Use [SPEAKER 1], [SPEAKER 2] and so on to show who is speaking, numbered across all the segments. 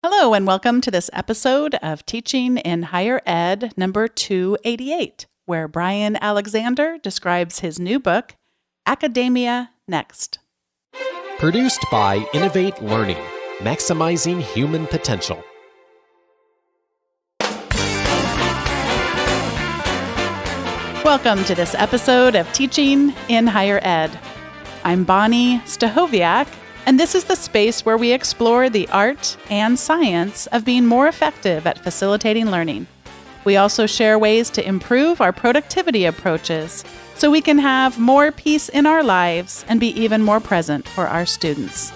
[SPEAKER 1] Hello, and welcome to this episode of Teaching in Higher Ed number 288, where Bryan Alexander describes his new book, Academia Next.
[SPEAKER 2] Produced by Innovate Learning, maximizing human potential.
[SPEAKER 1] Welcome to this episode of Teaching in Higher Ed. I'm Bonnie Stachowiak, and this is the space where we explore the art and science of being more effective at facilitating learning. We also share ways to improve our productivity approaches so we can have more peace in our lives and be even more present for our students.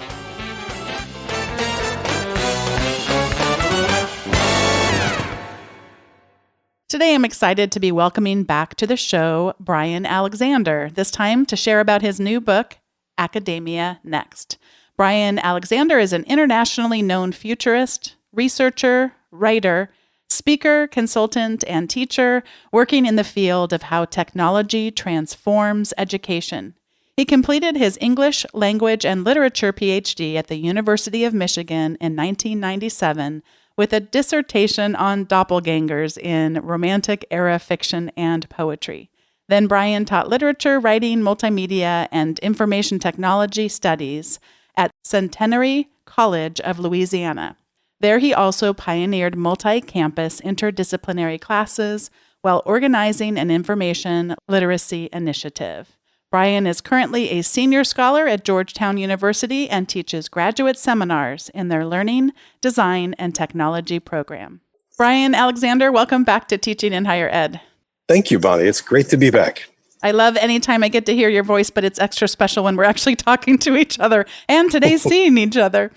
[SPEAKER 1] Today, I'm excited to be welcoming back to the show Bryan Alexander, this time to share about his new book, Academia Next. Bryan Alexander is an internationally known futurist, researcher, writer, speaker, consultant, and teacher working in the field of how technology transforms education. He completed his English language and literature PhD at the University of Michigan in 1997 with a dissertation on doppelgangers in Romantic-era fiction and poetry. Then Bryan taught literature, writing, multimedia, and information technology studies at Centenary College of Louisiana. There he also pioneered multi-campus interdisciplinary classes while organizing an information literacy initiative. Bryan is currently a senior scholar at Georgetown University and teaches graduate seminars in their Learning, Design, and Technology program. Bryan Alexander, welcome back to Teaching in Higher Ed.
[SPEAKER 3] Thank you, Bonnie. It's great to be back.
[SPEAKER 1] I love any time I get to hear your voice, but it's extra special when we're actually talking to each other and today seeing each other.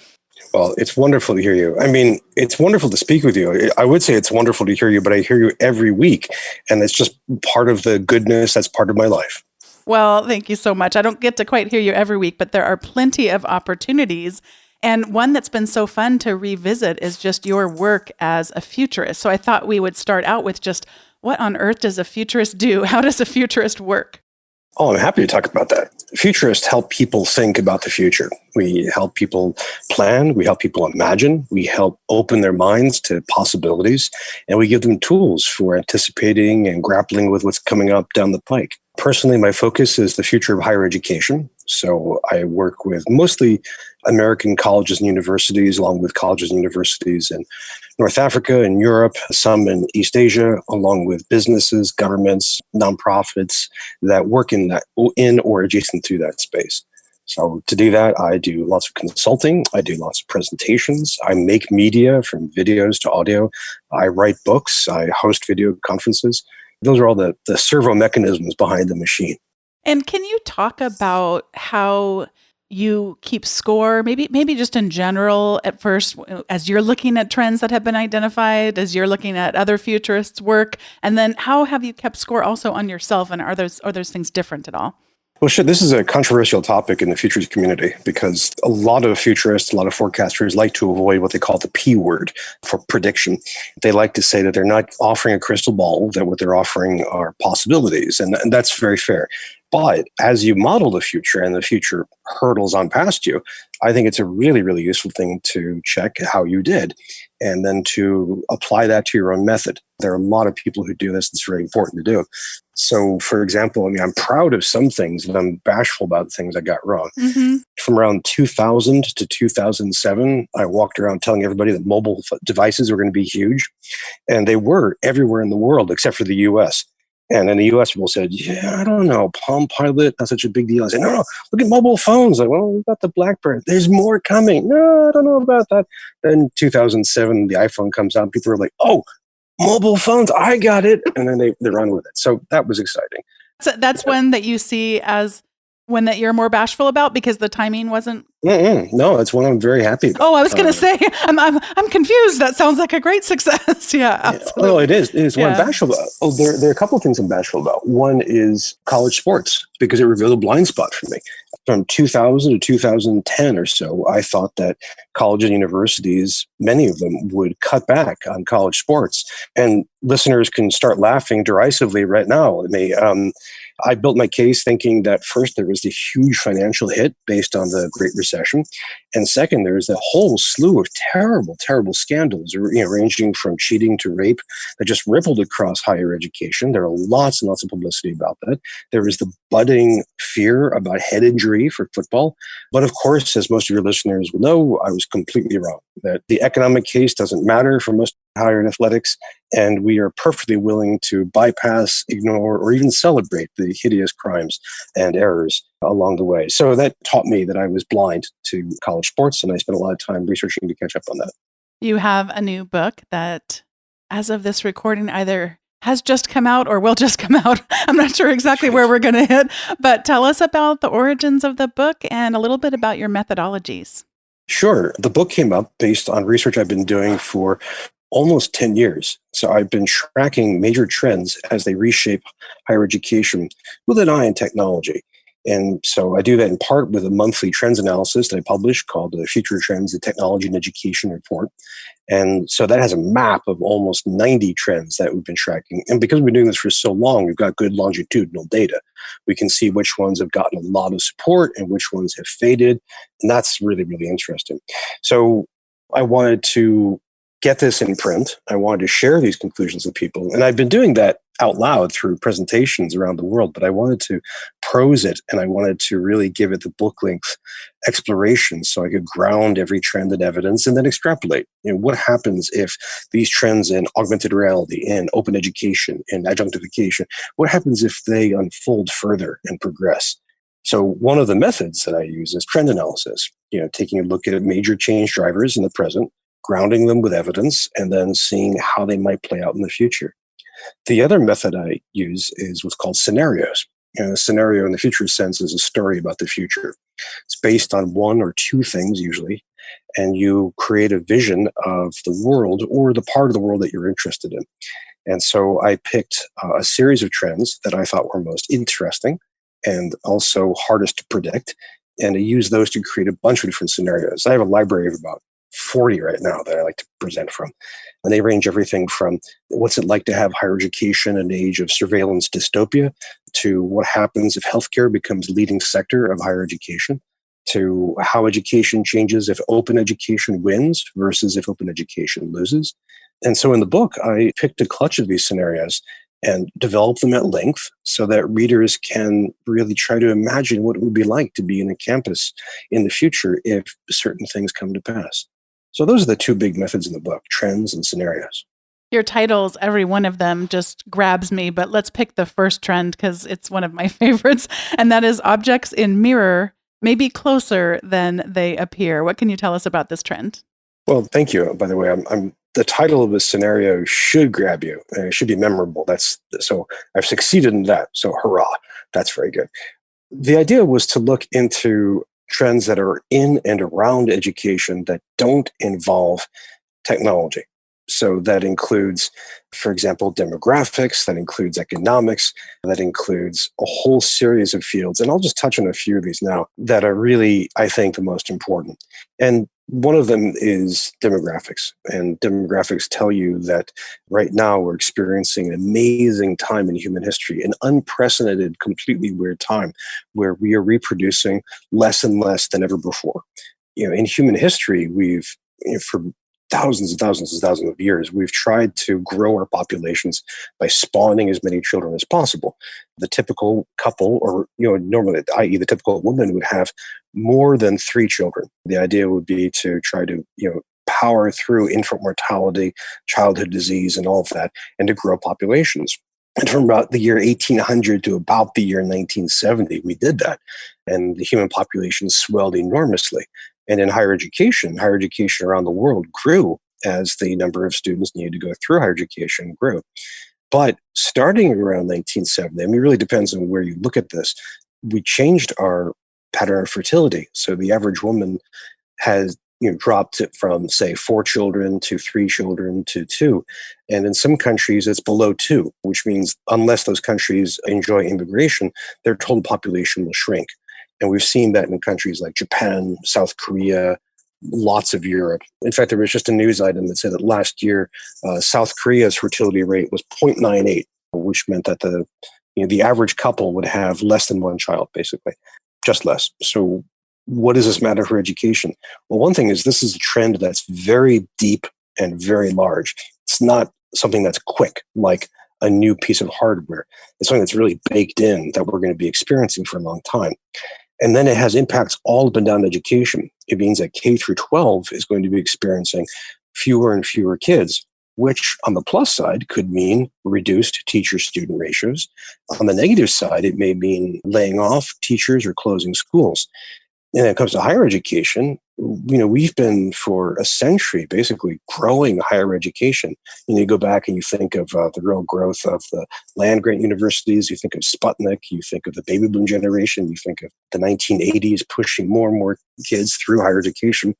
[SPEAKER 3] Well, it's wonderful to hear you. I mean, it's wonderful to speak with you. I would say it's wonderful to hear you, but I hear you every week, and it's just part of the goodness that's part of my life.
[SPEAKER 1] Well, thank you so much. I don't get to quite hear you every week, but there are plenty of opportunities. And one that's been so fun to revisit is just your work as a futurist. So I thought we would start out with just what on earth does a futurist do? How does a futurist work?
[SPEAKER 3] Oh, I'm happy to talk about that. Futurists help people think about the future. We help people plan. We help people imagine. We help open their minds to possibilities. And we give them tools for anticipating and grappling with what's coming up down the pike. Personally, my focus is the future of higher education. So I work with mostly American colleges and universities, along with colleges and universities in North Africa and Europe, some in East Asia, along with businesses, governments, nonprofits that work in or adjacent to that space. So to do that, I do lots of consulting. I do lots of presentations. I make media from videos to audio. I write books. I host video conferences. Those are all the servo mechanisms behind the machine.
[SPEAKER 1] And can you talk about how you keep score, maybe just in general at first, as you're looking at trends that have been identified, as you're looking at other futurists' work, and then how have you kept score also on yourself, and are those things different at all?
[SPEAKER 3] Well, sure. This is a controversial topic in the futurist community because a lot of futurists, a lot of forecasters like to avoid what they call the P word for prediction. They like to say that they're not offering a crystal ball, that what they're offering are possibilities. And that's very fair. But as you model the future and the future hurdles on past you, I think it's a really, really useful thing to check how you did and then to apply that to your own method. There are a lot of people who do this. It's very important to do. So, for example, I'm proud of some things, but I'm bashful about the things I got wrong. Mm-hmm. From around 2000 to 2007, I walked around telling everybody that mobile devices were going to be huge. And they were everywhere in the world except for the US. And in the US, people said, yeah, I don't know, Palm Pilot, not such a big deal. I said, no, look at mobile phones. Like, well, we've got the BlackBerry. There's more coming. No, I don't know about that. Then 2007, the iPhone comes out. People were like, oh, mobile phones, I got it. And then they run with it. So that was exciting.
[SPEAKER 1] So that's one that you see as one that you're more bashful about because the timing wasn't?
[SPEAKER 3] No, that's one I'm very happy about.
[SPEAKER 1] Oh, I was going to say, I'm confused. That sounds like a great success. Yeah, absolutely.
[SPEAKER 3] No, it is. It is what I'm bashful about. Oh, there are a couple of things I'm bashful about. One is college sports because it revealed a blind spot for me. From 2000 to 2010 or so, I thought that colleges and universities, many of them, would cut back on college sports. And listeners can start laughing derisively right now at me. I built my case thinking that first there was the huge financial hit based on the Great Recession. And second, there's a whole slew of terrible, terrible scandals, ranging from cheating to rape that just rippled across higher education. There are lots and lots of publicity about that. There is the budding fear about head injury for football. But of course, as most of your listeners will know, I was completely wrong. That the economic case doesn't matter for most higher athletics, and we are perfectly willing to bypass, ignore, or even celebrate the hideous crimes and errors along the way. So that taught me that I was blind to college sports, and I spent a lot of time researching to catch up on that.
[SPEAKER 1] You have a new book that, as of this recording, either has just come out or will just come out. I'm not sure exactly where we're going to hit, but tell us about the origins of the book and a little bit about your methodologies.
[SPEAKER 3] Sure. The book came up based on research I've been doing for almost 10 years. So I've been tracking major trends as they reshape higher education with an eye on technology. And so I do that in part with a monthly trends analysis that I publish called the Future Trends in Technology and Education Report. And so that has a map of almost 90 trends that we've been tracking. And because we've been doing this for so long, we've got good longitudinal data. We can see which ones have gotten a lot of support and which ones have faded. And that's really, really interesting. So I wanted to get this in print. I wanted to share these conclusions with people. And I've been doing that out loud through presentations around the world, but I wanted to prose it, and I wanted to really give it the book length exploration so I could ground every trend in evidence and then extrapolate. What happens if these trends in augmented reality, in open education, in adjunctification, what happens if they unfold further and progress? So one of the methods that I use is trend analysis, taking a look at major change drivers in the present, grounding them with evidence, and then seeing how they might play out in the future. The other method I use is what's called scenarios. A scenario in the future sense is a story about the future. It's based on one or two things usually, and you create a vision of the world or the part of the world that you're interested in. And so I picked a series of trends that I thought were most interesting and also hardest to predict, and I used those to create a bunch of different scenarios. I have a library of about 40 right now that I like to present from. And they range everything from what's it like to have higher education in an age of surveillance dystopia, to what happens if healthcare becomes the leading sector of higher education, to how education changes if open education wins versus if open education loses. And so in the book, I picked a clutch of these scenarios and developed them at length so that readers can really try to imagine what it would be like to be in a campus in the future if certain things come to pass. So those are the two big methods in the book, trends and scenarios.
[SPEAKER 1] Your titles, every one of them just grabs me, but let's pick the first trend because it's one of my favorites, and that is objects in mirror may be closer than they appear. What can you tell us about this trend?
[SPEAKER 3] Well, thank you. By the way, the title of the scenario should grab you. It should be memorable. So I've succeeded in that. So hurrah. That's very good. The idea was to look into trends that are in and around education that don't involve technology. So that includes, for example, demographics, that includes economics, that includes a whole series of fields. And I'll just touch on a few of these now that are really, I think, the most important. And one of them is demographics. And demographics tell you that right now we're experiencing an amazing time in human history, an unprecedented, completely weird time where we are reproducing less and less than ever before. In human history, we've, for thousands and thousands and thousands of years, we've tried to grow our populations by spawning as many children as possible. The typical couple, or normally, i.e., the typical woman, would have more than 3 children. The idea would be to try to power through infant mortality, childhood disease, and all of that, and to grow populations. And from about the year 1800 to about the year 1970, we did that, and the human population swelled enormously. And in higher education around the world grew as the number of students needed to go through higher education grew. But starting around 1970, it really depends on where you look at this, we changed our pattern of fertility. So the average woman has dropped it from, say, 4 children to 3 children to 2. And in some countries, it's below 2, which means unless those countries enjoy immigration, their total population will shrink. And we've seen that in countries like Japan, South Korea, lots of Europe. In fact, there was just a news item that said that last year, South Korea's fertility rate was 0.98, which meant that the average couple would have less than 1 child, basically, just less. So what does this matter for education? Well, one thing is this is a trend that's very deep and very large. It's not something that's quick, like a new piece of hardware. It's something that's really baked in that we're going to be experiencing for a long time. And then it has impacts all up and down education. It means that K through 12 is going to be experiencing fewer and fewer kids, which on the plus side could mean reduced teacher-student ratios. On the negative side, it may mean laying off teachers or closing schools. And when it comes to higher education, we've been for a century basically growing higher education. You go back and you think of the real growth of the land-grant universities, you think of Sputnik, you think of the baby boom generation, you think of the 1980s pushing more and more kids through higher education.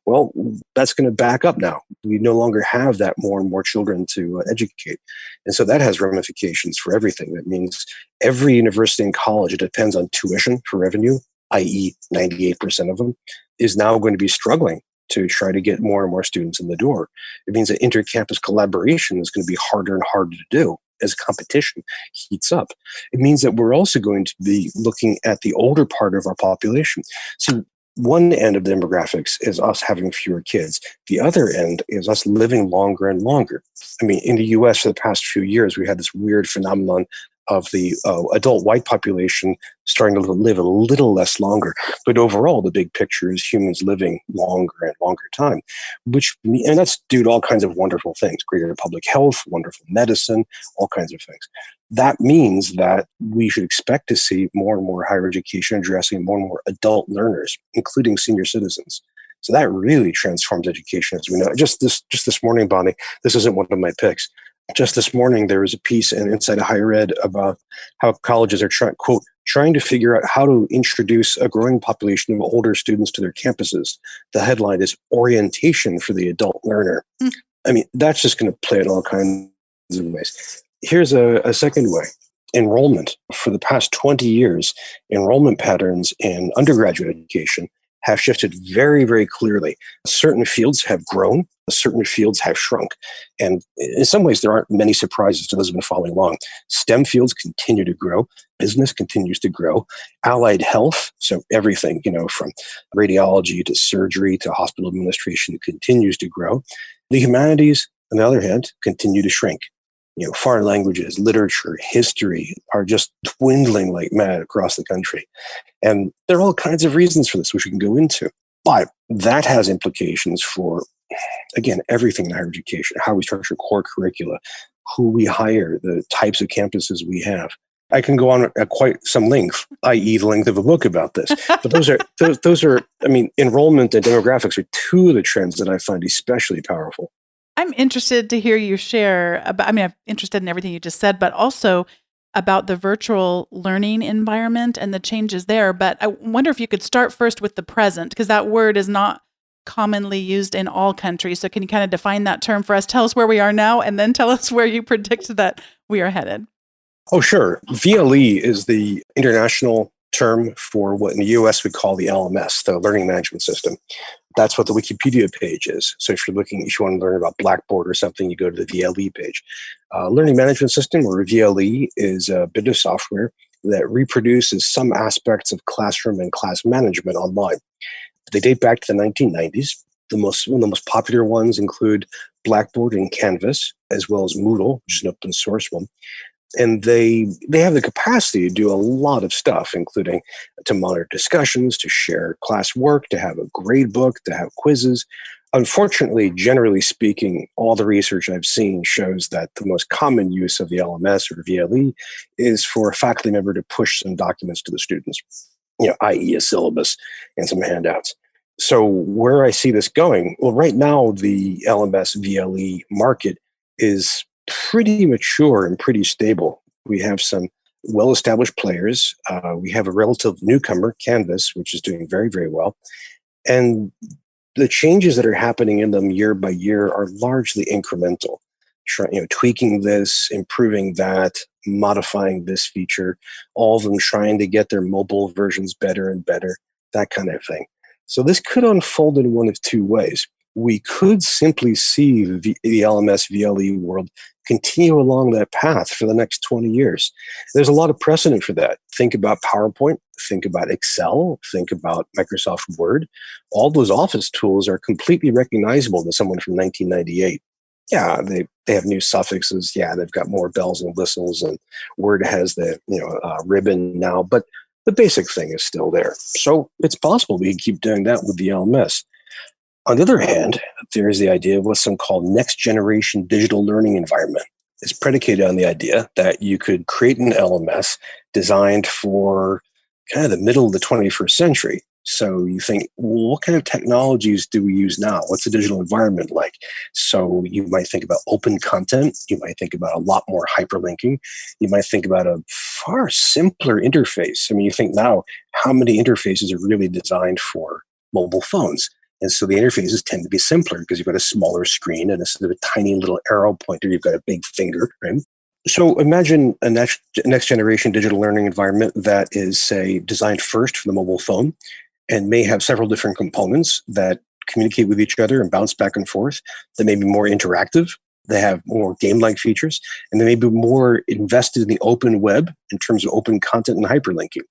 [SPEAKER 3] Well, that's going to back up now. We no longer have that more and more children to educate. And so that has ramifications for everything. That means every university and college, it depends on tuition for revenue, i.e. 98% of them, is now going to be struggling to try to get more and more students in the door. It means that intercampus collaboration is going to be harder and harder to do as competition heats up. It means that we're also going to be looking at the older part of our population. So one end of demographics is us having fewer kids. The other end is us living longer and longer. I mean, in the US for the past few years, we had this weird phenomenon of the adult white population starting to live a little less longer. But overall, the big picture is humans living longer and longer time, and that's due to all kinds of wonderful things, greater public health, wonderful medicine, all kinds of things. That means that we should expect to see more and more higher education addressing more and more adult learners, including senior citizens. So that really transforms education as we know. Just this morning, Bonnie, this isn't one of my picks. Just this morning, there was a piece in Inside Higher Ed about how colleges are trying to figure out how to introduce a growing population of older students to their campuses. The headline is Orientation for the Adult Learner. I mean, that's just going to play in all kinds of ways. Here's a second way. Enrollment. For the past 20 years, enrollment patterns in undergraduate education have shifted very, very clearly. Certain fields have grown, certain fields have shrunk. And in some ways, there aren't many surprises to those who've been following along. STEM fields continue to grow. Business continues to grow. Allied health, so everything, from radiology to surgery to hospital administration continues to grow. The humanities, on the other hand, continue to shrink. Foreign languages, literature, history are just dwindling like mad across the country. And there are all kinds of reasons for this, which we can go into. But that has implications for, again, everything in higher education, how we structure core curricula, who we hire, the types of campuses we have. I can go on at quite some length, i.e. the length of a book about this. But those are, enrollment and demographics are two of the trends that I find especially powerful.
[SPEAKER 1] I'm interested to hear you share about, I'm interested in everything you just said, but also about the virtual learning environment and the changes there. But I wonder if you could start first with the present, because that word is not commonly used in all countries. So can you kind of define that term for us? Tell us where we are now, and then tell us where you predict that we are headed.
[SPEAKER 3] Oh, sure. VLE is the international term for what in the US we call the LMS, the Learning Management System. That's what the Wikipedia page is. So if you want to learn about Blackboard or something, you go to the VLE page. Learning Management System, or VLE, is a bit of software that reproduces some aspects of classroom and class management online. They date back to the 1990s. One of the most popular ones include Blackboard and Canvas, as well as Moodle, which is an open source one. And they have the capacity to do a lot of stuff, including to monitor discussions, to share class work, to have a grade book, to have quizzes. Unfortunately, generally speaking, all the research I've seen shows that the most common use of the LMS or VLE is for a faculty member to push some documents to the students, i.e. a syllabus and some handouts. So where I see this going, well, right now the LMS VLE market is pretty mature and pretty stable. We have some well-established players. We have a relative newcomer, Canvas, which is doing very, very well. And the changes that are happening in them year by year are largely incremental. Tweaking this, improving that, modifying this feature, all of them trying to get their mobile versions better and better, that kind of thing. So this could unfold in one of two ways. we could simply see the LMS VLE world continue along that path for the next 20 years. There's a lot of precedent for that. Think about PowerPoint, think about Excel, think about Microsoft Word. All those Office tools are completely recognizable to someone from 1998. Yeah, they have new suffixes. Yeah, they've got more bells and whistles, and Word has the ribbon now, but the basic thing is still there. So it's possible we can keep doing that with the LMS. On the other hand, there is the idea of what's some called next generation digital learning environment. It's predicated on the idea that you could create an LMS designed for kind of the middle of the 21st century. So you think, well, what kind of technologies do we use now? What's the digital environment like? So you might think about open content. You might think about a lot more hyperlinking. You might think about a far simpler interface. I mean, you think now, how many interfaces are really designed for mobile phones? And so the interfaces tend to be simpler because you've got a smaller screen and instead of a tiny little arrow pointer, you've got a big finger, right? So imagine a next generation digital learning environment that is, say, designed first for the mobile phone and may have several different components that communicate with each other and bounce back and forth, that may be more interactive, they have more game-like features, and they may be more invested in the open web in terms of open content and hyperlinking.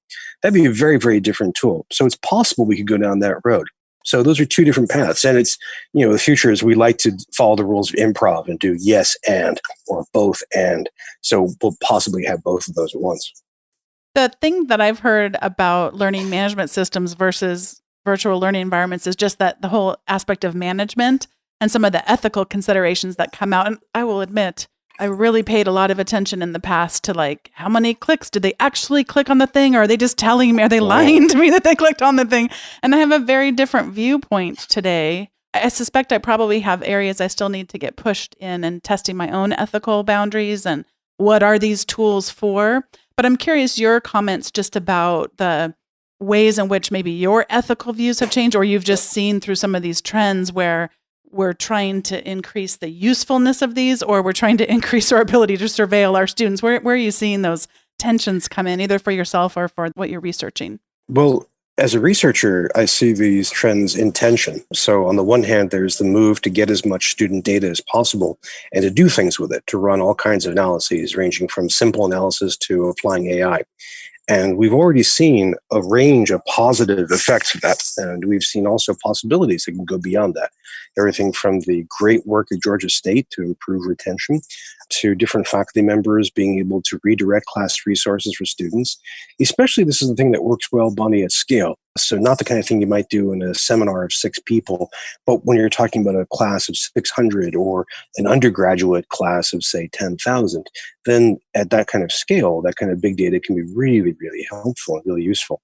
[SPEAKER 3] That'd be a very, very different tool. So it's possible we could go down that road. So those are two different paths. And it's, the future is we like to follow the rules of improv and do yes and, or both and. So we'll possibly have both of those at once.
[SPEAKER 1] The thing that I've heard about learning management systems versus virtual learning environments is just that the whole aspect of management and some of the ethical considerations that come out. And I will admit, I really paid a lot of attention in the past to like, how many clicks did they actually click on the thing? Or are they just telling me, are they lying to me that they clicked on the thing? And I have a very different viewpoint today. I suspect I probably have areas I still need to get pushed in and testing my own ethical boundaries and what are these tools for? But I'm curious your comments just about the ways in which maybe your ethical views have changed, or you've just seen through some of these trends where we're trying to increase the usefulness of these, or we're trying to increase our ability to surveil our students. Where are you seeing those tensions come in, either for yourself or for what you're researching?
[SPEAKER 3] Well, as a researcher, I see these trends in tension. So on the one hand, there's the move to get as much student data as possible and to do things with it, to run all kinds of analyses, ranging from simple analysis to applying AI. And we've already seen a range of positive effects of that. And we've seen also possibilities that can go beyond that. Everything from the great work at Georgia State to improve retention, to different faculty members being able to redirect class resources for students. Especially, this is the thing that works well, Bonnie, at scale. So not the kind of thing you might do in a seminar of 6 people, but when you're talking about a class of 600 or an undergraduate class of, say, 10,000, then at that kind of scale, that kind of big data can be really, really helpful and really useful.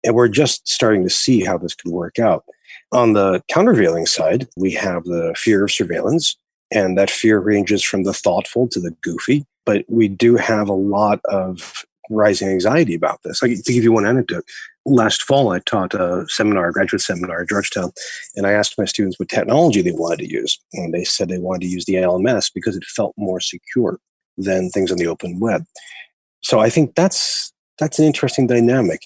[SPEAKER 3] And we're just starting to see how this could work out. On the countervailing side, we have the fear of surveillance, and that fear ranges from the thoughtful to the goofy. But we do have a lot of rising anxiety about this. To give you one anecdote, last fall I taught a graduate seminar at Georgetown, and I asked my students what technology they wanted to use. And they said they wanted to use the LMS because it felt more secure than things on the open web. So I think that's an interesting dynamic.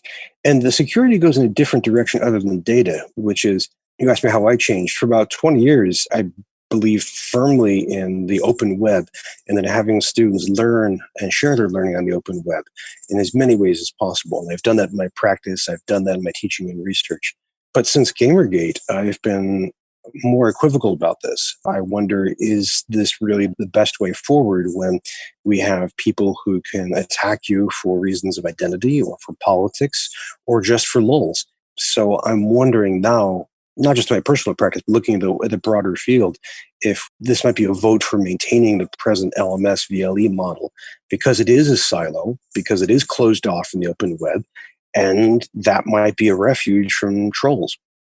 [SPEAKER 3] And the security goes in a different direction other than data, which is, you asked me how I changed. For about 20 years, I believed firmly in the open web and then having students learn and share their learning on the open web in as many ways as possible. And I've done that in my practice. I've done that in my teaching and research. But since Gamergate, I've been more equivocal about this. I wonder, is this really the best way forward when we have people who can attack you for reasons of identity or for politics or just for lulz? So I'm wondering now, not just my personal practice, but looking at the broader field, if this might be a vote for maintaining the present LMS VLE model, because it is a silo, because it is closed off from the open web, and that might be a refuge from trolls.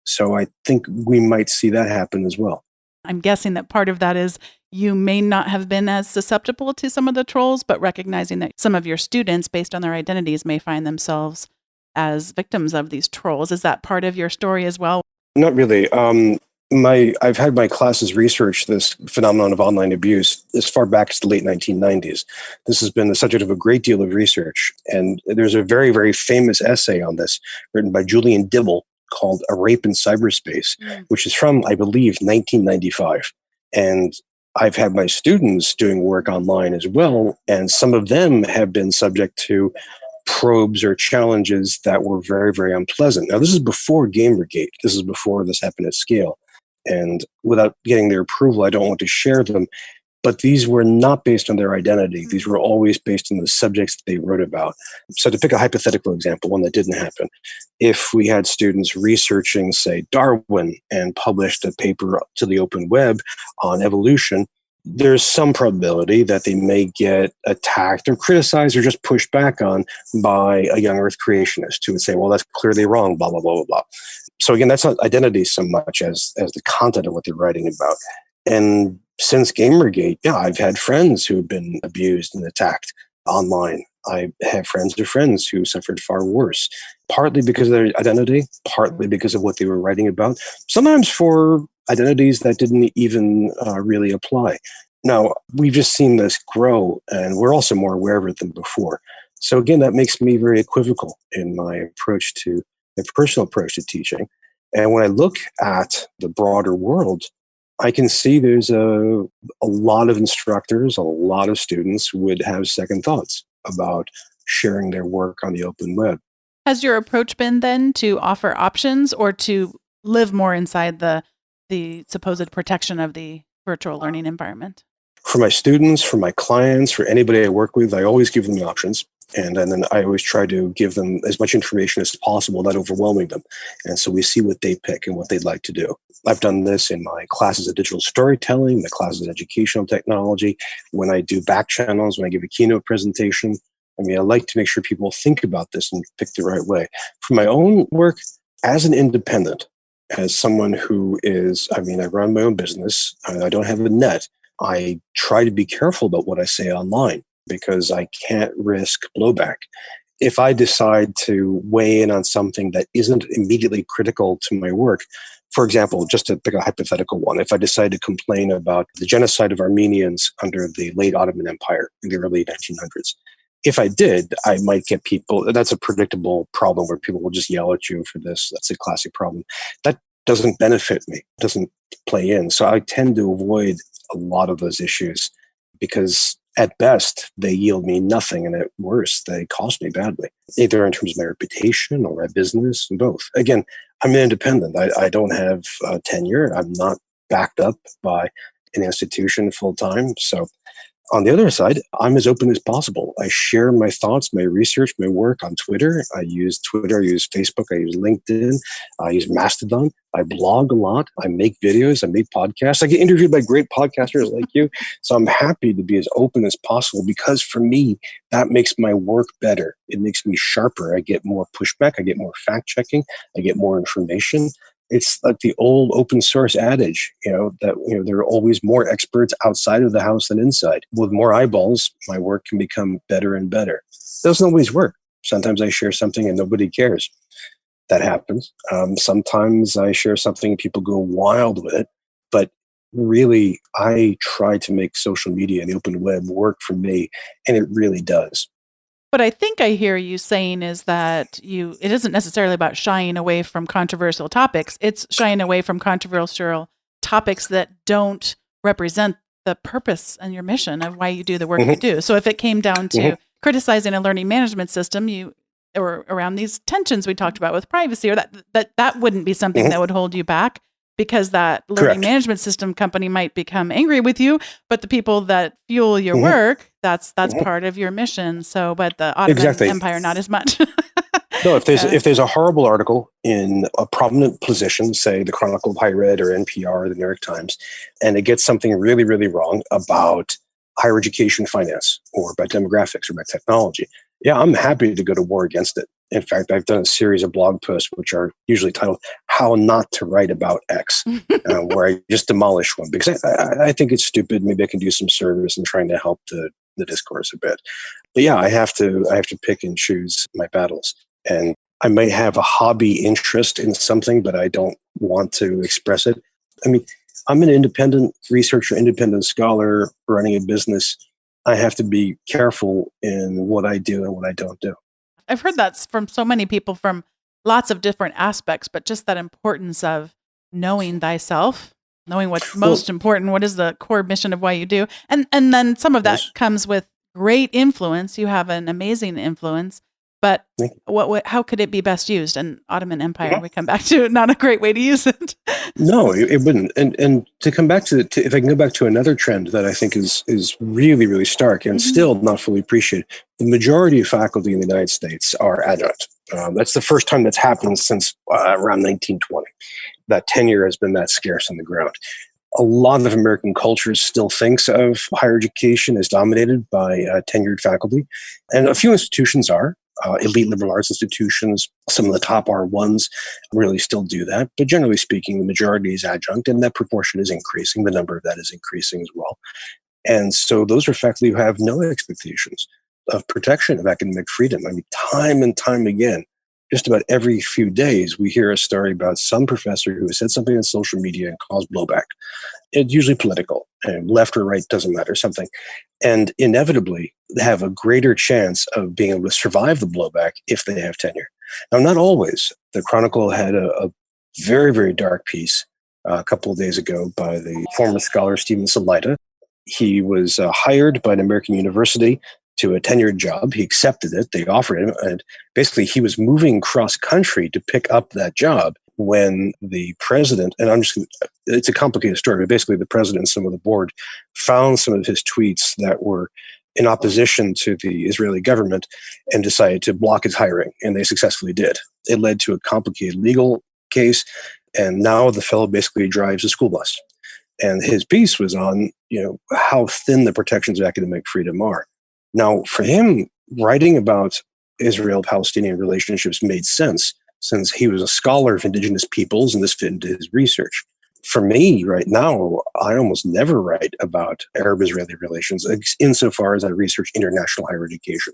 [SPEAKER 3] So I think we might see that happen as well.
[SPEAKER 1] I'm guessing that part of that is you may not have been as susceptible to some of the trolls, but recognizing that some of your students, based on their identities, may find themselves as victims of these trolls. Is that part of your story as well?
[SPEAKER 3] Not really. I've had my classes research this phenomenon of online abuse as far back as the late 1990s. This has been the subject of a great deal of research. And there's a very, very famous essay on this written by Julian Dibble called A Rape in Cyberspace,
[SPEAKER 1] Mm.
[SPEAKER 3] which is from, I believe, 1995. And I've had my students doing work online as well, and some of them have been subject to probes or challenges that were very, very unpleasant. Now, this is before Gamergate. This is before this happened at scale. And without getting their approval, I don't want to share them. But these were not based on their identity. These were always based on the subjects that they wrote about. So to pick a hypothetical example, one that didn't happen, if we had students researching, say, Darwin and published a paper to the open web on evolution, there's some probability that they may get attacked or criticized or just pushed back on by a young earth creationist who would say, well, that's clearly wrong, blah, blah, blah, blah, blah. So again, that's not identity so much as the content of what they're writing about. And since Gamergate, yeah, I've had friends who have been abused and attacked online. I have friends of friends who suffered far worse, partly because of their identity, partly because of what they were writing about, sometimes for identities that didn't even really apply. Now, we've just seen this grow, and we're also more aware of it than before. So again, that makes me very equivocal in my personal approach to teaching. And when I look at the broader world, I can see there's a lot of instructors, a lot of students would have second thoughts about sharing their work on the open web.
[SPEAKER 1] Has your approach been then to offer options or to live more inside the supposed protection of the virtual learning environment?
[SPEAKER 3] For my students, for my clients, for anybody I work with, I always give them the options. And then I always try to give them as much information as possible, not overwhelming them. And so we see what they pick and what they'd like to do. I've done this in my classes of digital storytelling, my classes of educational technology, when I do back channels, when I give a keynote presentation. I mean, I like to make sure people think about this and pick the right way. For my own work, as an independent, as someone who is, I run my own business, I don't have a net. I try to be careful about what I say online because I can't risk blowback. If I decide to weigh in on something that isn't immediately critical to my work, for example, just to pick a hypothetical one, if I decide to complain about the genocide of Armenians under the late Ottoman Empire in the early 1900s, if I did, I might get people, that's a predictable problem where people will just yell at you for this. That's a classic problem. That doesn't benefit me, doesn't play in. So I tend to avoid a lot of those issues because at best, they yield me nothing, and at worst, they cost me badly, either in terms of my reputation or my business, and both. Again, I'm an independent. I don't have tenure. I'm not backed up by an institution full time. So on the other side, I'm as open as possible. I share my thoughts, my research, my work on Twitter. I use Twitter, I use Facebook, I use LinkedIn, I use Mastodon. I blog a lot. I make videos, I make podcasts. I get interviewed by great podcasters like you. So I'm happy to be as open as possible because for me, that makes my work better. It makes me sharper. I get more pushback. I get more fact checking. I get more information. It's like the old open source adage, that there are always more experts outside of the house than inside. With more eyeballs, my work can become better and better. It doesn't always work. Sometimes I share something and nobody cares. That happens. Sometimes I share something and people go wild with it. But really, I try to make social media and the open web work for me, and it really does.
[SPEAKER 1] What I think I hear you saying is that it isn't necessarily about shying away from controversial topics. It's shying away from controversial topics that don't represent the purpose and your mission of why you do the work you do. So if it came down to criticizing a learning management system, or around these tensions we talked about with privacy, or that wouldn't be something that would hold you back, because that learning management system company might become angry with you, but the people that fuel your work, that's part of your mission. So, but the Ottoman Empire, not as much.
[SPEAKER 3] No, if there's a horrible article in a prominent position, say the Chronicle of Higher Ed or NPR or the New York Times, and it gets something really, really wrong about higher education finance or about demographics or about technology, yeah, I'm happy to go to war against it. In fact, I've done a series of blog posts, which are usually titled How Not to Write About X, where I just demolish one because I think it's stupid. Maybe I can do some service in trying to help the discourse a bit. But yeah, I have to pick and choose my battles. And I might have a hobby interest in something, but I don't want to express it. I mean, I'm an independent researcher, independent scholar running a business. I have to be careful in what I do and what I don't do.
[SPEAKER 1] I've heard that from so many people, from lots of different aspects, but just that importance of knowing thyself, knowing what's most important, what is the core mission of why you do. And then some of that comes with great influence. You have an amazing influence, but how could it be best used? And Ottoman Empire, we come back to, not a great way to use it.
[SPEAKER 3] No, it wouldn't. And to come back if I can go back to another trend that I think is really, really stark and still not fully appreciated, the majority of faculty in the United States are adjunct. That's the first time that's happened since around 1920. That tenure has been that scarce on the ground. A lot of American culture still thinks of higher education as dominated by tenured faculty, and a few institutions are. Elite liberal arts institutions, some of the top R1s really still do that. But generally speaking, the majority is adjunct, and that proportion is increasing. The number of that is increasing as well. And so those are faculty who have no expectations of protection of academic freedom. I mean, time and time again, just about every few days, we hear a story about some professor who has said something on social media and caused blowback. It's usually political, and left or right, doesn't matter, something. And inevitably, they have a greater chance of being able to survive the blowback if they have tenure. Now, not always. The Chronicle had a very, very dark piece a couple of days ago by the former scholar Stephen Salaita. He was hired by an American university to a tenured job. He accepted it. They offered him. And basically, he was moving cross country to pick up that job when the president, and it's a complicated story, but basically the president and some of the board found some of his tweets that were in opposition to the Israeli government and decided to block his hiring. And they successfully did. It led to a complicated legal case. And now the fellow basically drives a school bus. And his piece was on, how thin the protections of academic freedom are. Now, for him, writing about Israel-Palestinian relationships made sense since he was a scholar of indigenous peoples and this fit into his research. For me, right now, I almost never write about Arab-Israeli relations insofar as I research international higher education.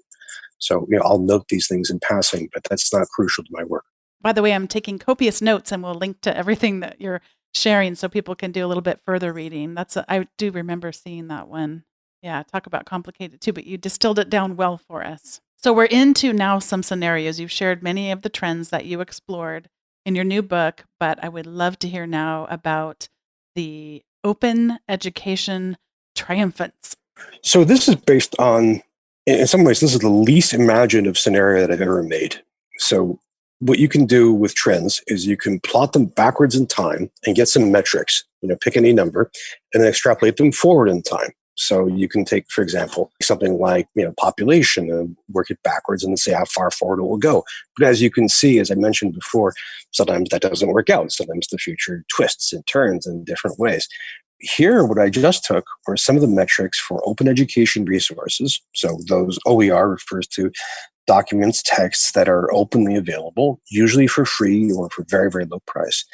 [SPEAKER 3] So, I'll note these things in passing, but that's not crucial to my work.
[SPEAKER 1] By the way, I'm taking copious notes, and we'll link to everything that you're sharing so people can do a little bit further reading. I do remember seeing that one. Yeah, talk about complicated too, but you distilled it down well for us. So we're into now some scenarios. You've shared many of the trends that you explored in your new book, but I would love to hear now about the open education triumphants.
[SPEAKER 3] So this is based on, in some ways, this is the least imaginative scenario that I've ever made. So what you can do with trends is you can plot them backwards in time and get some metrics, pick any number, and then extrapolate them forward in time. So you can take, for example, something like population and work it backwards and say how far forward it will go. But as you can see, as I mentioned before, sometimes that doesn't work out. Sometimes the future twists and turns in different ways. Here, what I just took were some of the metrics for open education resources. So those OER refers to documents, texts that are openly available, usually for free or for very, very low price.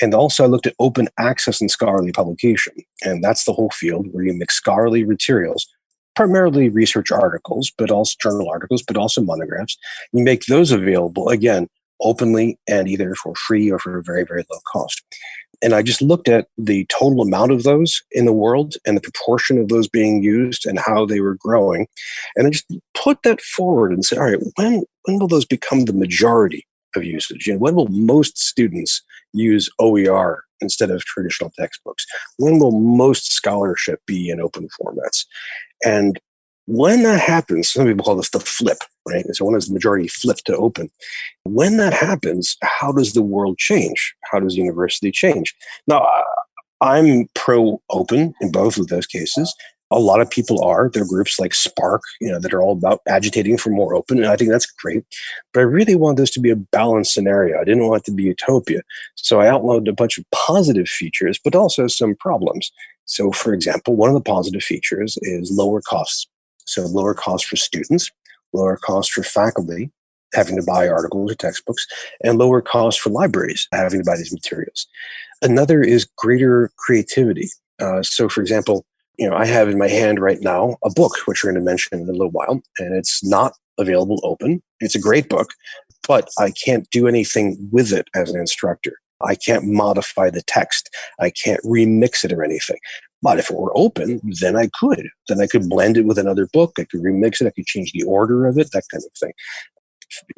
[SPEAKER 3] And also I looked at open access and scholarly publication. And that's the whole field where you mix scholarly materials, primarily research articles, but also journal articles, but also monographs. You make those available, again, openly and either for free or for a very, very low cost. And I just looked at the total amount of those in the world and the proportion of those being used and how they were growing. And I just put that forward and said, all right, when will those become the majority of usage? When will most students use OER instead of traditional textbooks? When will most scholarship be in open formats? And when that happens, some people call this the flip, right? So when does the majority flip to open? When that happens, how does the world change? How does university change? Now, I'm pro-open in both of those cases. A lot of people are. There are groups like Spark, that are all about agitating for more open, and I think that's great. But I really want this to be a balanced scenario. I didn't want it to be utopia. So I outlined a bunch of positive features, but also some problems. So, for example, one of the positive features is lower costs. So lower costs for students, lower costs for faculty having to buy articles or textbooks, and lower costs for libraries having to buy these materials. Another is greater creativity. So, for example, I have in my hand right now a book, which we're going to mention in a little while, and it's not available open. It's a great book, but I can't do anything with it as an instructor. I can't modify the text. I can't remix it or anything. But if it were open, then I could. Then I could blend it with another book. I could remix it. I could change the order of it, that kind of thing.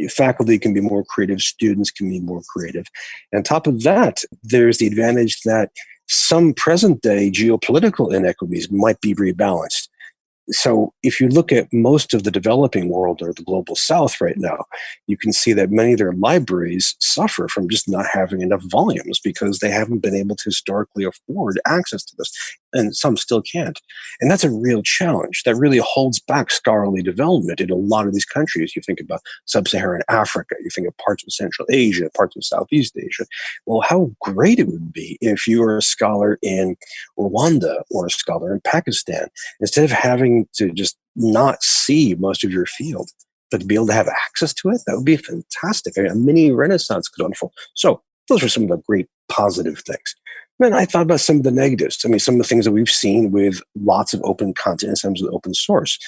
[SPEAKER 3] Faculty can be more creative, students can be more creative. And on top of that, there's the advantage that some present day geopolitical inequities might be rebalanced. So if you look at most of the developing world or the global south right now, you can see that many of their libraries suffer from just not having enough volumes because they haven't been able to historically afford access to this. And some still can't. And that's a real challenge that really holds back scholarly development in a lot of these countries. You think about sub-Saharan Africa, you think of parts of Central Asia, parts of Southeast Asia. Well, how great it would be if you were a scholar in Rwanda or a scholar in Pakistan, instead of having to just not see most of your field, but to be able to have access to it. That would be fantastic. A mini renaissance could unfold. So those are some of the great positive things. Then I thought about some of the negatives. I mean, some of the things that we've seen with lots of open content and some of the open source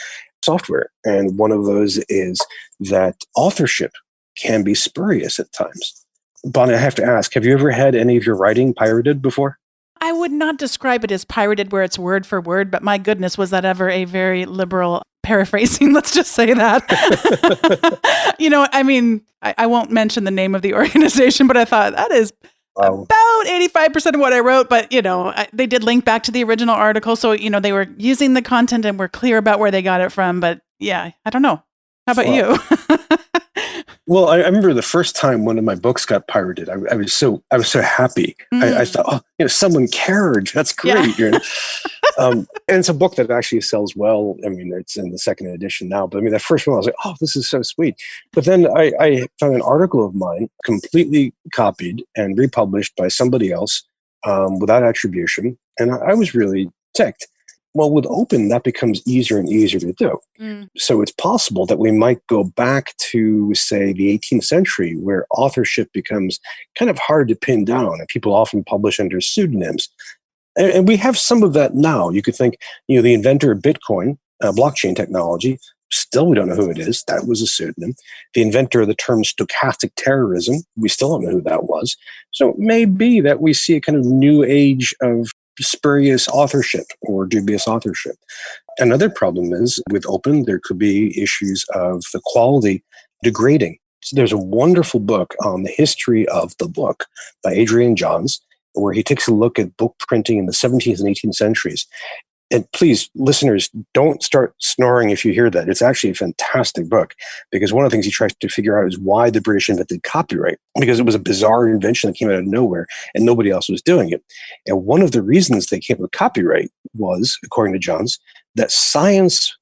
[SPEAKER 3] software. And one of those is that authorship can be spurious at times. Bonnie, I have to ask, have you ever had any of your writing pirated before?
[SPEAKER 1] I would not describe it as pirated where it's word for word, but my goodness, was that ever a very liberal paraphrasing? Let's just say that. I mean, I won't mention the name of the organization, but I thought that is about 85% of what I wrote. But, they did link back to the original article. So, they were using the content and were clear about where they got it from. But yeah, I don't know. How about you?
[SPEAKER 3] Well, I remember the first time one of my books got pirated. I was so happy. I thought, someone cared. That's great. Yeah. And it's a book that actually sells well. I mean, it's in the second edition now. But I mean, that first one, I was like, oh, this is so sweet. But then I found an article of mine completely copied and republished by somebody else without attribution, and I was really ticked. Well, with open, that becomes easier and easier to do. So it's possible that we might go back to, say, the 18th century, where authorship becomes kind of hard to pin down, and people often publish under pseudonyms. And we have some of that now. You could think, the inventor of Bitcoin, blockchain technology, still we don't know who it is. That was a pseudonym. The inventor of the term stochastic terrorism, we still don't know who that was. So it may be that we see a kind of new age of spurious authorship or dubious authorship. Another problem is with open, there could be issues of the quality degrading. So there's a wonderful book on the history of the book by Adrian Johns, where he takes a look at book printing in the 17th and 18th centuries. And please, listeners, don't start snoring if you hear that. It's actually a fantastic book, because one of the things he tries to figure out is why the British invented copyright, because it was a bizarre invention that came out of nowhere and nobody else was doing it. And one of the reasons they came up with copyright was, according to Johns, that science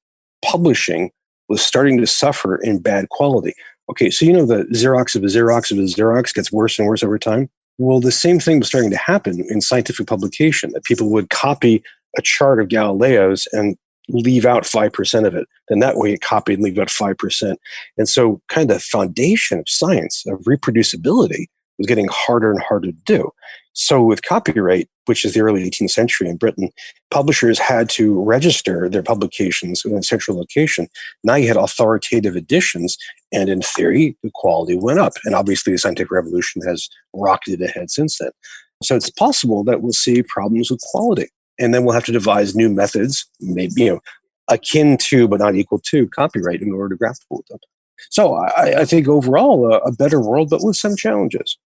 [SPEAKER 3] publishing was starting to suffer in bad quality. Okay, so the Xerox of a Xerox of a Xerox gets worse and worse over time. Well, the same thing was starting to happen in scientific publication, that people would copy a chart of Galileo's and leave out 5% of it. Then that way it copied and leave out 5%. And so kind of the foundation of science, of reproducibility, was getting harder and harder to do. So with copyright, which is the early 18th century in Britain, publishers had to register their publications in a central location. Now you had authoritative editions, and in theory, the quality went up. And obviously the scientific revolution has rocketed ahead since then. So it's possible that we'll see problems with quality. And then we'll have to devise new methods, maybe, akin to, but not equal to, copyright in order to grapple with them. So I think overall a better world, but with some challenges.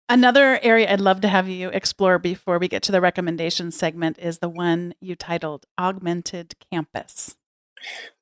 [SPEAKER 1] Another area I'd love to have you explore before we get to the recommendation segment is the one you titled Augmented Campus.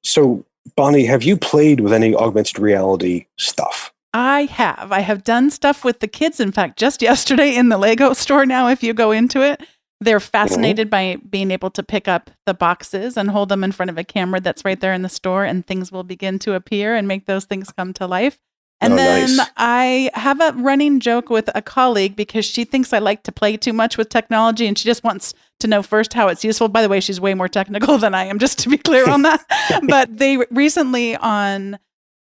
[SPEAKER 3] So, Bonnie, have you played with any augmented reality stuff?
[SPEAKER 1] I have. I have done stuff with the kids. In fact, just yesterday in the Lego store now, if you go into it, they're fascinated by being able to pick up the boxes and hold them in front of a camera that's right there in the store, and things will begin to appear and make those things come to life. And then nice. I have a running joke with a colleague because she thinks I like to play too much with technology, and she just wants to know first how it's useful. By the way, she's way more technical than I am, just to be clear on that. But they recently on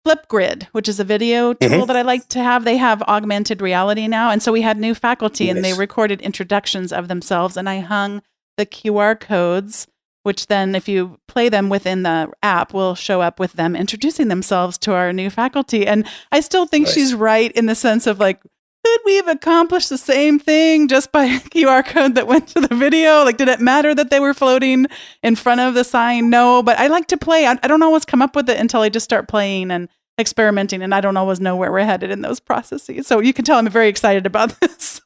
[SPEAKER 1] Flipgrid, which is a video tool that I like to have, they have augmented reality now. And so we had new faculty and they recorded introductions of themselves, and I hung the QR codes, which then if you play them within the app will show up with them introducing themselves to our new faculty. And I still think she's right in the sense of like, could we have accomplished the same thing just by a QR code that went to the video? Like, did it matter that they were floating in front of the sign? No, but I like to play. I don't always come up with it until I just start playing. And experimenting, and I don't always know where we're headed in those processes. So you can tell I'm very excited about this.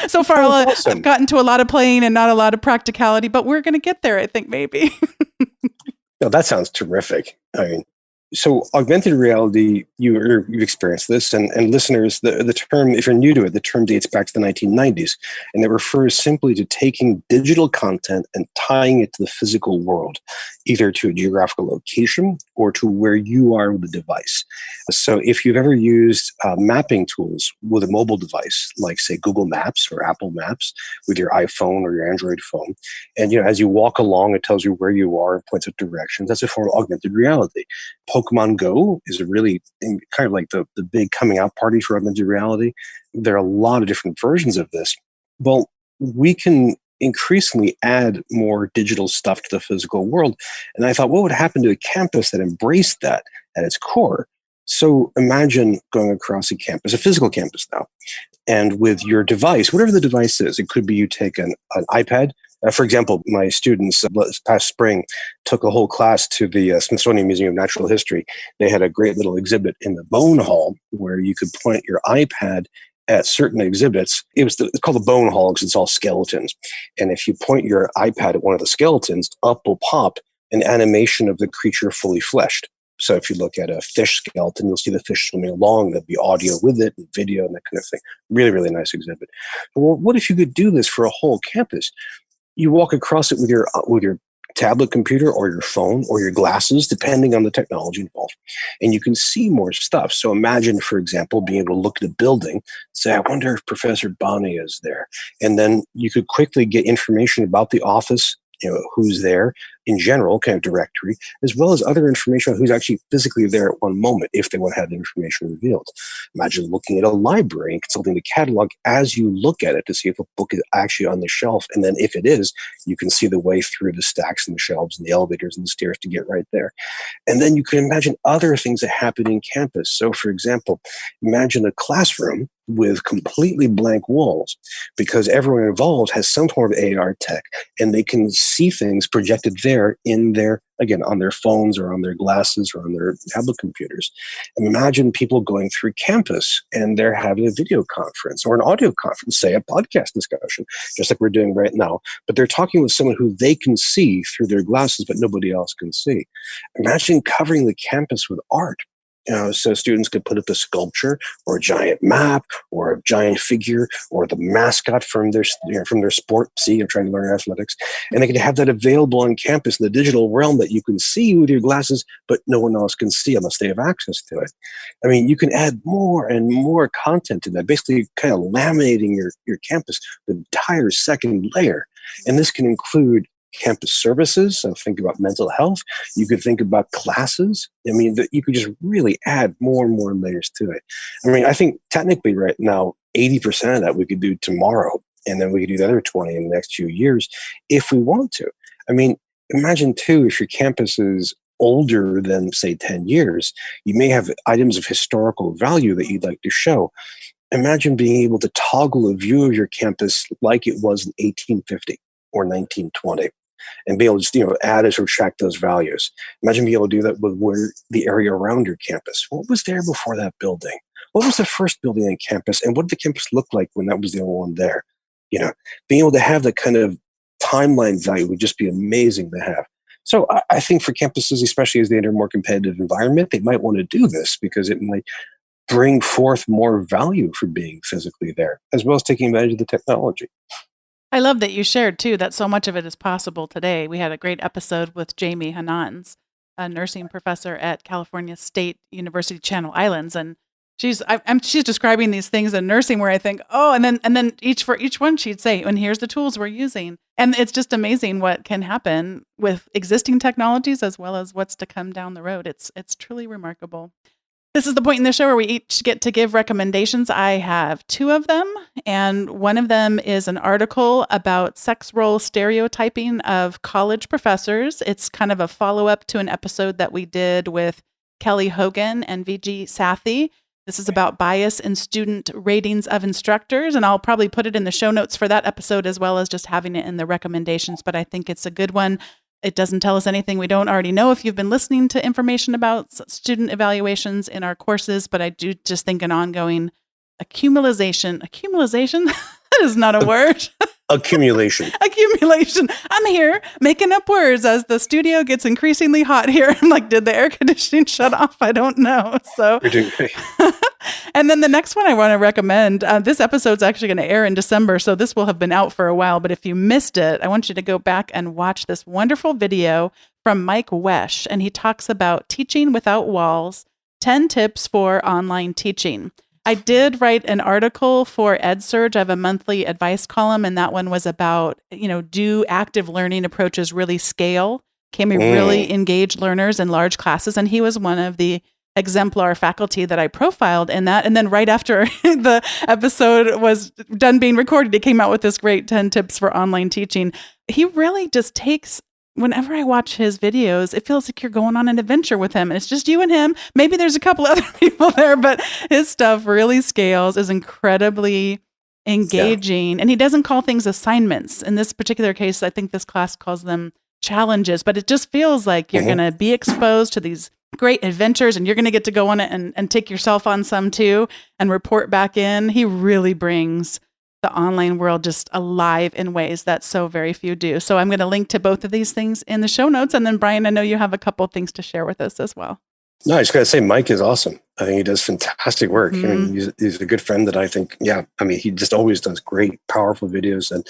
[SPEAKER 1] So far,
[SPEAKER 3] Awesome.
[SPEAKER 1] I've gotten to a lot of playing and not a lot of practicality, but we're going to get there, I think, maybe.
[SPEAKER 3] No, that sounds terrific. I mean, so augmented reality, you've experienced this, and listeners, the term, if you're new to it, the term dates back to the 1990s, and it refers simply to taking digital content and tying it to the physical world, either to a geographical location or to where you are with the device. So if you've ever used mapping tools with a mobile device, like say Google Maps or Apple Maps with your iPhone or your Android phone, and as you walk along, it tells you where you are and points out directions, that's a form of augmented reality. Pokemon Go is a really kind of like the big coming out party for augmented reality. There are a lot of different versions of this. Well, we can increasingly add more digital stuff to the physical world. And I thought, what would happen to a campus that embraced that at its core? So imagine going across a campus, a physical campus now, and with your device, whatever the device is, it could be you take an iPad. For example, my students this past spring took a whole class to the Smithsonian Museum of Natural History. They had a great little exhibit in the Bone Hall where you could point your iPad at certain exhibits. It's called the Bone Hall because it's all skeletons. And if you point your iPad at one of the skeletons, up will pop an animation of the creature fully fleshed. So if you look at a fish skeleton, you'll see the fish swimming along. There'll be audio with it and video and that kind of thing. Really, really nice exhibit. Well, what if you could do this for a whole campus? You walk across it with your tablet computer or your phone or your glasses, depending on the technology involved, and you can see more stuff. So imagine, for example, being able to look at a building, say, I wonder if Professor Bonnie is there. And then you could quickly get information about the office, who's there in general, kind of directory, as well as other information on who's actually physically there at one moment if they want to have the information revealed. Imagine looking at a library and consulting the catalog as you look at it to see if a book is actually on the shelf. And then if it is, you can see the way through the stacks and the shelves and the elevators and the stairs to get right there. And then you can imagine other things that happen in campus. So for example, imagine a classroom with completely blank walls because everyone involved has some form of AR tech and they can see things projected there in their, again, on their phones or on their glasses or on their tablet computers. And imagine people going through campus and they're having a video conference or an audio conference, say a podcast discussion, just like we're doing right now, but they're talking with someone who they can see through their glasses, but nobody else can see. Imagine covering the campus with art. So students could put up a sculpture or a giant map or a giant figure or the mascot from their sport. See, I'm trying to learn athletics. And they could have that available on campus in the digital realm that you can see with your glasses, but no one else can see unless they have access to it. I mean, you can add more and more content to that, basically kind of laminating your campus, the entire second layer. And this can include campus services. So think about mental health. You could think about classes. I mean, you could just really add more and more layers to it. I mean, I think technically right now, 80% of that we could do tomorrow. And then we could do the other 20 in the next few years if we want to. I mean, imagine too, if your campus is older than say 10 years, you may have items of historical value that you'd like to show. Imagine being able to toggle a view of your campus like it was in 1850 or 1920. And be able to just, add or subtract those values. Imagine being able to do that with where the area around your campus. What was there before that building? What was the first building on campus? And what did the campus look like when that was the only one there? Being able to have that kind of timeline value would just be amazing to have. So I think for campuses, especially as they enter a more competitive environment, they might want to do this because it might bring forth more value for being physically there, as well as taking advantage of the technology.
[SPEAKER 1] I love that you shared, too, that so much of it is possible today. We had a great episode with Jamie Hanans, a nursing professor at California State University Channel Islands. And she's describing these things in nursing where I think, oh, and then for each one she'd say, and here's the tools we're using. And it's just amazing what can happen with existing technologies as well as what's to come down the road. It's truly remarkable. This is the point in the show where we each get to give recommendations. I have two of them, and one of them is an article about sex role stereotyping of college professors. It's kind of a follow-up to an episode that we did with Kelly Hogan and VG Sathi. This is about bias in student ratings of instructors, and I'll probably put it in the show notes for that episode as well as just having it in the recommendations, but I think it's a good one. It doesn't tell us anything we don't already know if you've been listening to information about student evaluations in our courses, but I do just think an ongoing accumulation that is not a word.
[SPEAKER 3] Accumulation.
[SPEAKER 1] Accumulation. I'm here making up words as the studio gets increasingly hot here. I'm like, did the air conditioning shut off? I don't know. So,
[SPEAKER 3] You're doing great.
[SPEAKER 1] and then the next one I want to recommend, this episode's actually going to air in December, so this will have been out for a while. But if you missed it, I want you to go back and watch this wonderful video from Mike Wesch, and he talks about teaching without walls, 10 tips for online teaching. I did write an article for EdSurge. I have a monthly advice column, and that one was about, do active learning approaches really scale? Can we really engage learners in large classes? And he was one of the exemplar faculty that I profiled in that. And then right after the episode was done being recorded, he came out with this great 10 tips for online teaching. He really just takes, whenever I watch his videos, it feels like you're going on an adventure with him. And it's just you and him. Maybe there's a couple other people there, but his stuff really scales, is incredibly engaging. Yeah. And he doesn't call things assignments. In this particular case, I think this class calls them challenges, but it just feels like you're going to be exposed to these great adventures, and you're going to get to go on it and take yourself on some too and report back in. He really brings the online world just alive in ways that so very few do. So I'm going to link to both of these things in the show notes. And then Bryan, I know you have a couple of things to share with us as well.
[SPEAKER 3] No, I just got to say, Mike is awesome. I think he does fantastic work. I mean, he's a good friend that I think, he just always does great, powerful videos. And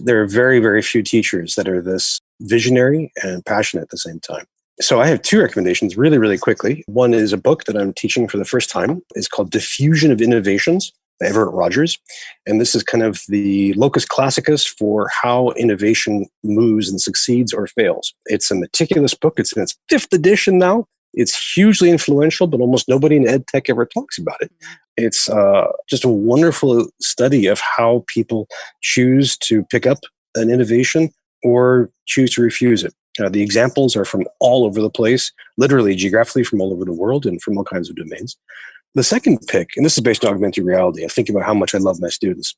[SPEAKER 3] there are very, very few teachers that are this visionary and passionate at the same time. So I have two recommendations really, really quickly. One is a book that I'm teaching for the first time. It's called Diffusion of Innovations by Everett Rogers. And this is kind of the locus classicus for how innovation moves and succeeds or fails. It's a meticulous book. It's in its 5th edition now. It's hugely influential, but almost nobody in ed tech ever talks about it. It's just a wonderful study of how people choose to pick up an innovation or choose to refuse it. The examples are from all over the place, literally geographically from all over the world and from all kinds of domains. The second pick, and this is based on augmented reality, I'm thinking about how much I love my students.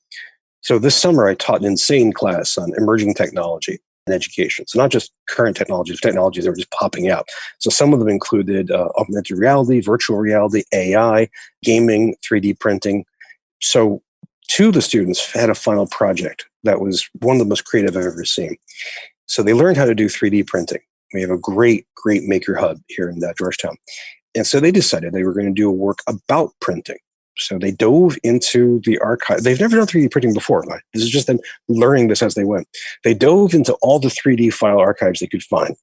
[SPEAKER 3] So this summer I taught an insane class on emerging technology in education. So not just current technologies that are just popping out. So some of them included augmented reality, virtual reality, AI, gaming, 3D printing. So 2 of the students had a final project that was one of the most creative I've ever seen. So they learned how to do 3D printing. We have a great, great maker hub here in Georgetown. And so they decided they were going to do a work about printing. So they dove into the archive. They've never done 3D printing before. This is just them learning this as they went. They dove into all the 3D file archives they could find.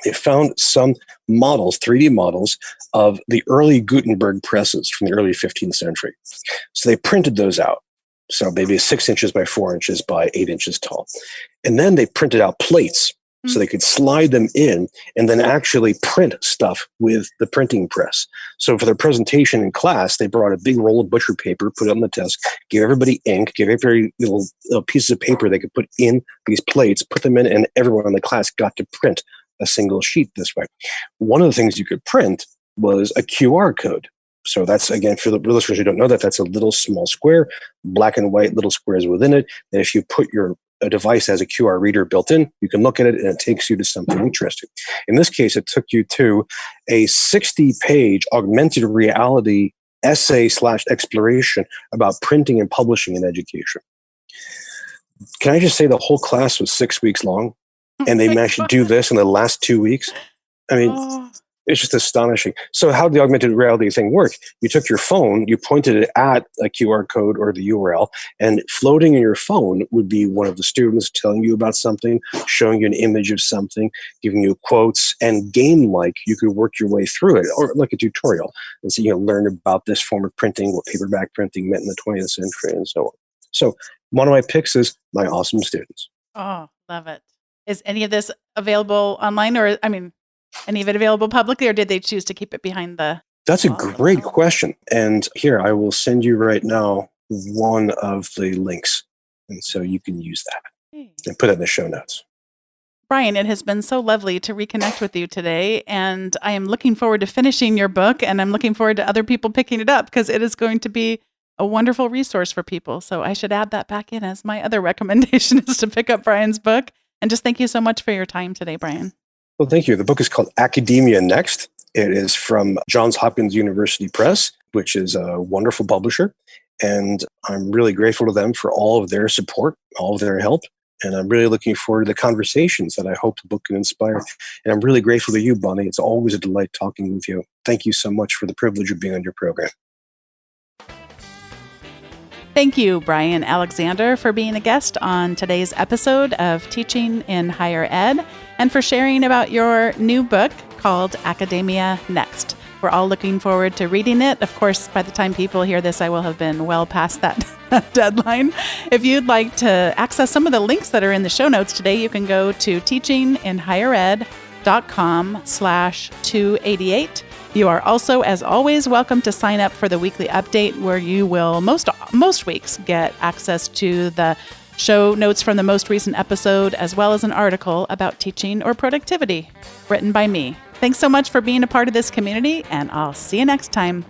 [SPEAKER 3] They found some models, 3D models, of the early Gutenberg presses from the early 15th century. So they printed those out. So maybe 6 inches by 4 inches by 8 inches tall. And then they printed out plates so they could slide them in and then actually print stuff with the printing press. So for their presentation in class, they brought a big roll of butcher paper, put it on the desk, gave everybody ink, gave everybody little pieces of paper they could put in these plates, put them in, and everyone in the class got to print a single sheet this way. One of the things you could print was a QR code. So that's, again, for the listeners who don't know that, that's a little small square, black and white little squares within it. And if you put a device as a QR reader built in, you can look at it and it takes you to something interesting. In this case, it took you to a 60-page augmented reality essay/exploration about printing and publishing in education. Can I just say the whole class was 6 weeks long and they managed to do this in the last 2 weeks? I mean, it's just astonishing. So how did the augmented reality thing work? You took your phone, you pointed it at a QR code or the URL, and floating in your phone would be one of the students telling you about something, showing you an image of something, giving you quotes, and game-like, you could work your way through it, or like a tutorial, and so learn about this form of printing, what paperback printing meant in the 20th century, and so on. So one of my picks is my awesome students.
[SPEAKER 1] Oh, love it. Is any of this available online, or, any of it available publicly, or did they choose to keep it behind the...
[SPEAKER 3] That's a great question. And here, I will send you right now one of the links. And so you can use that and put it in the show notes.
[SPEAKER 1] Bryan, it has been so lovely to reconnect with you today. And I am looking forward to finishing your book. And I'm looking forward to other people picking it up because it is going to be a wonderful resource for people. So I should add that back in as my other recommendation is to pick up Bryan's book, And just thank you so much for your time today, Bryan.
[SPEAKER 3] Well, thank you. The book is called Academia Next. It is from Johns Hopkins University Press, which is a wonderful publisher. And I'm really grateful to them for all of their support, all of their help. And I'm really looking forward to the conversations that I hope the book can inspire. And I'm really grateful to you, Bonnie. It's always a delight talking with you. Thank you so much for the privilege of being on your program.
[SPEAKER 1] Thank you, Bryan Alexander, for being a guest on today's episode of Teaching in Higher Ed and for sharing about your new book called Academia Next. We're all looking forward to reading it. Of course, by the time people hear this, I will have been well past that deadline. If you'd like to access some of the links that are in the show notes today, you can go to teachinginhighered.com/288. You are also, as always, welcome to sign up for the weekly update where you will most weeks get access to the show notes from the most recent episode, as well as an article about teaching or productivity written by me. Thanks so much for being a part of this community, and I'll see you next time.